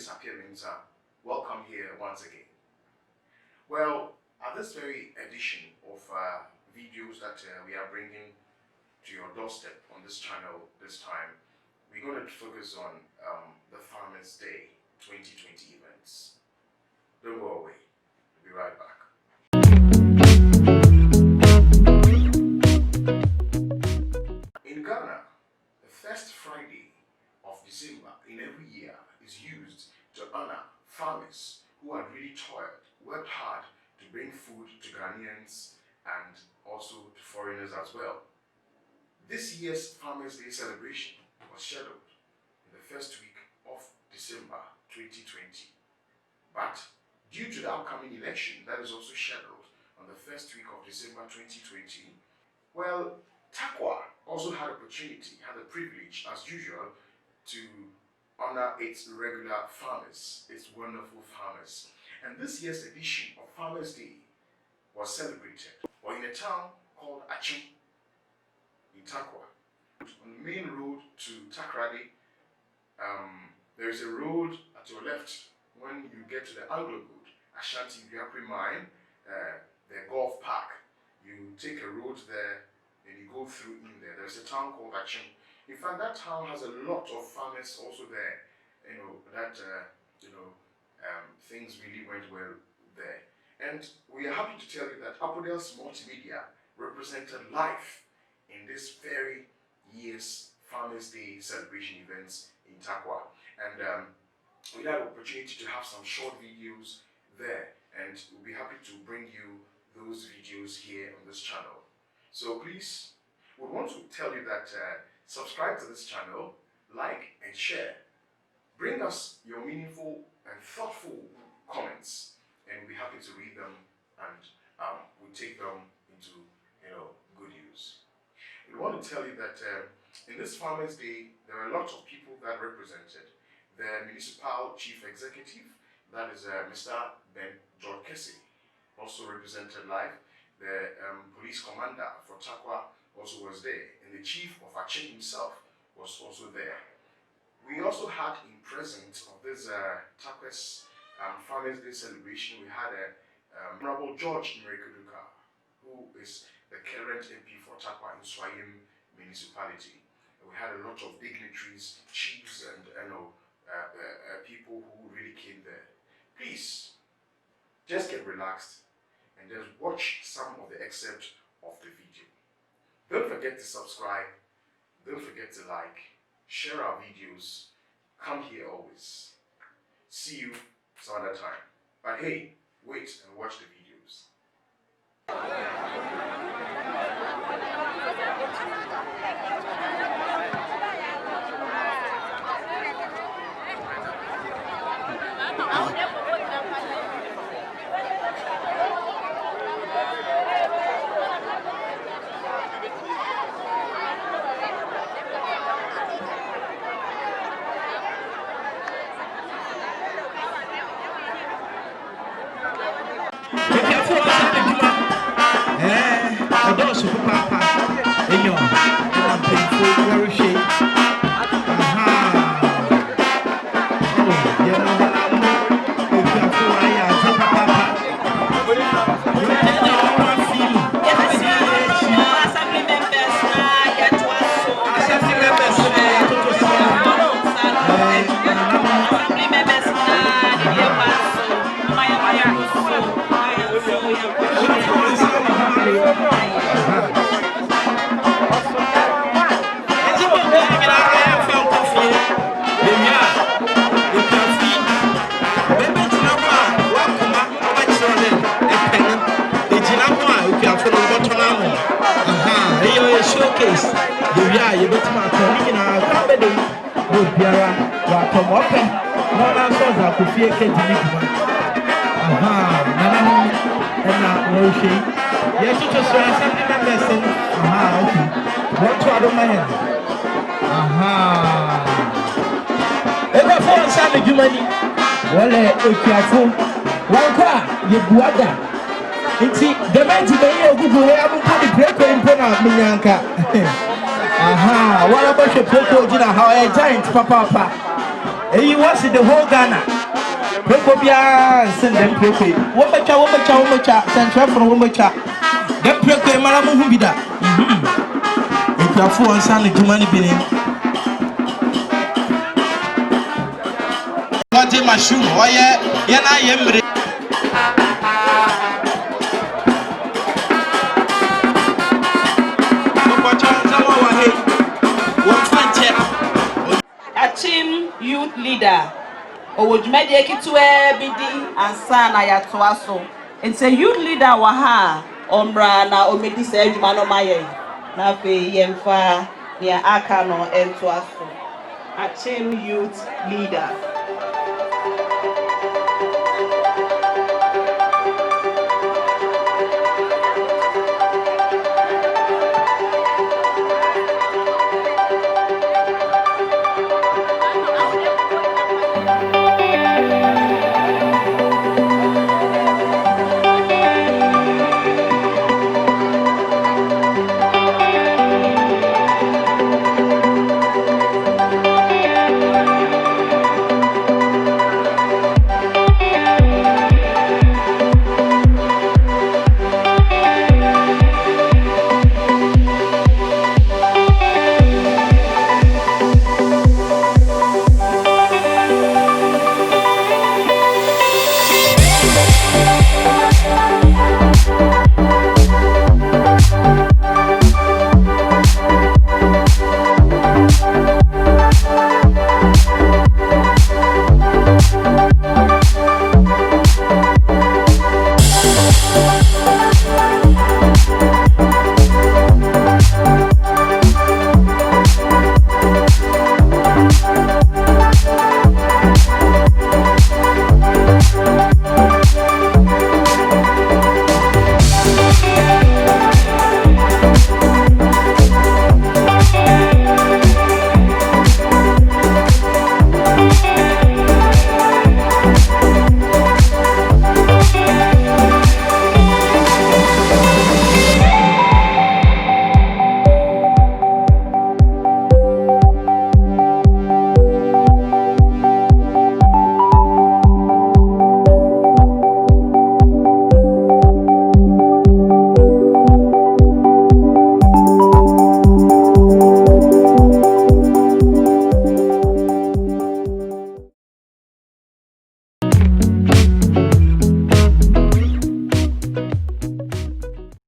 Akyem means welcome here once again. Well, at this very edition of videos that we are bringing to your doorstep on this channel this time, we're going to focus on the Farmers' Day 2020 events. Don't go away. We'll be right back. In Ghana, the first Friday of December in every year is used to honor farmers who had really toiled, worked hard to bring food to Ghanaians and also to foreigners as well. This year's Farmers' Day celebration was scheduled in the first week of December 2020. But due to the upcoming election that is also scheduled on the first week of December 2020, well, Tarkwa also had the privilege as usual to honor its regular farmers, its wonderful farmers. And this year's edition of Farmers' Day was celebrated in a town called Akyem in Tarkwa. On the main road to Takrady, there is a road at your left when you get to the Anglo-Good Ashanti Biakri mine, the golf park. You take a road there and you go through in there. There's a town called Akyem. In fact, that town has a lot of farmers also there. Things really went well there. And we are happy to tell you that Apodels Multimedia represented live in this very year's Farmers' Day celebration events in Tarkwa. And we had an opportunity to have some short videos there, and we'll be happy to bring you those videos here on this channel. So please, we want to tell you that subscribe to this channel, like and share. Bring us your meaningful and thoughtful comments, and we'll be happy to read them, and we'll take them into good use. We want to tell you that in this Farmers' Day, there are a lot of people that represented. The Municipal Chief Executive, that is Mr. Ben George Kessie, also represented live. The Police Commander for Tarkwa also was there, and the Chief of Akyem himself was also there. We also had in presence of this Tarkwa's Farmers' Day celebration, we had Honorable George Mrekuduka, who is the current MP for Tarkwa Nsuaem municipality. We had a lot of dignitaries, chiefs, and people who really came there. Please, just get relaxed and just watch some of the excerpt of the video. Don't forget to subscribe, don't forget to like, share our videos, come here always. See you some other time. But hey, wait and watch the videos. Showcase the you bet my coming company would be a come up and no answers are to fear Kenny. And no shame. Yes, you just saw something that lesson. Okay. What to other man? Ever for Sunday, you money. Well, if you are full, one car, you brother. It's the man today, you go have a break in Pona, Minyanka. What about your people? How a giant papa? He was in the whole Ghana. Prekobia send them preko. Womacha, Central from Womacha. Them preko Malamu Hubida. If you are full on Sunday to money being. What in my shoe? Oh, yeah, I am. Akyem youth leader. Owojumede kitwe bidi ansa na yatoa so. It's a youth leader wa ha omra na omedi se adwuma no maye. Na fe yemfa ne aka no entoa so. Akyem youth leader.